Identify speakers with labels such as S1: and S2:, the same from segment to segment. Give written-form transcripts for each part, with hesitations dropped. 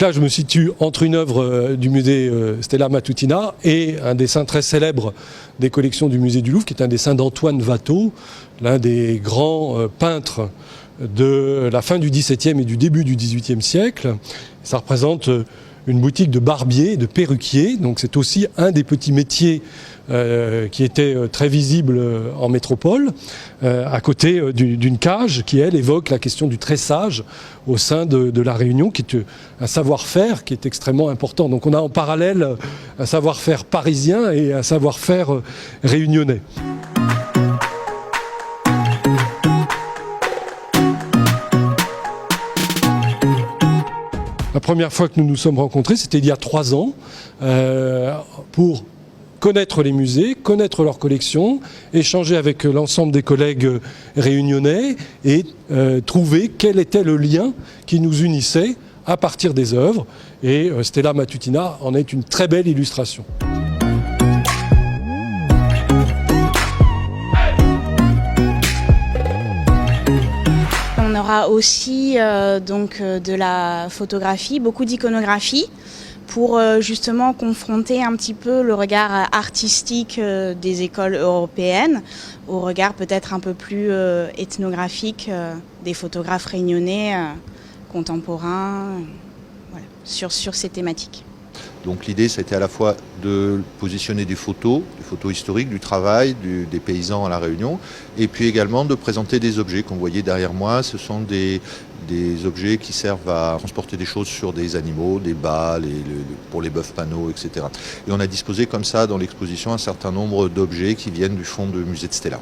S1: là, je me situe entre une œuvre du musée Stella Matutina et un dessin très célèbre des collections du musée du Louvre, qui est un dessin d'Antoine Watteau, l'un des grands peintres de la fin du XVIIe et du début du XVIIIe siècle. Ça représente une boutique de barbier, de perruquier, donc c'est aussi un des petits métiers qui était très visible en métropole, à côté d'une cage qui, elle, évoque la question du tressage au sein de la Réunion, qui est un savoir-faire qui est extrêmement important. Donc on a en parallèle un savoir-faire parisien et un savoir-faire réunionnais. La première fois que nous nous sommes rencontrés, c'était il y a 3 ans, pour connaître les musées, connaître leurs collections, échanger avec l'ensemble des collègues réunionnais et trouver quel était le lien qui nous unissait à partir des œuvres. Et Stella Matutina en est une très belle illustration.
S2: On aura aussi de la photographie, beaucoup d'iconographie, pour justement confronter un petit peu le regard artistique des écoles européennes au regard peut-être un peu plus ethnographique des photographes réunionnais contemporains, voilà, sur ces thématiques.
S3: Donc l'idée, c'était à la fois de positionner des photos historiques du travail des paysans à La Réunion, et puis également de présenter des objets qu'on voyait derrière moi. Ce sont des objets qui servent à transporter des choses sur des animaux, des balles, pour les bœufs panneaux, etc. Et on a disposé comme ça dans l'exposition un certain nombre d'objets qui viennent du fonds de musée de Stella.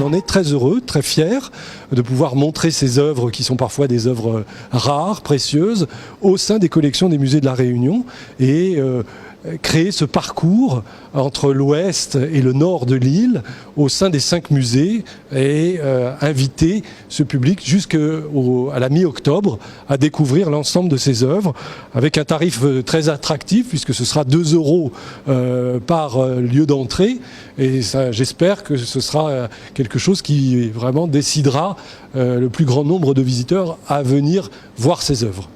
S1: On est très heureux, très fiers de pouvoir montrer ces œuvres qui sont parfois des œuvres rares, précieuses, au sein des collections des musées de la Réunion et créer ce parcours entre l'ouest et le nord de l'île au sein des 5 musées et inviter ce public jusqu'à la mi-octobre à découvrir l'ensemble de ces œuvres avec un tarif très attractif puisque ce sera 2 € par lieu d'entrée et j'espère que ce sera quelque chose qui vraiment décidera le plus grand nombre de visiteurs à venir voir ces œuvres.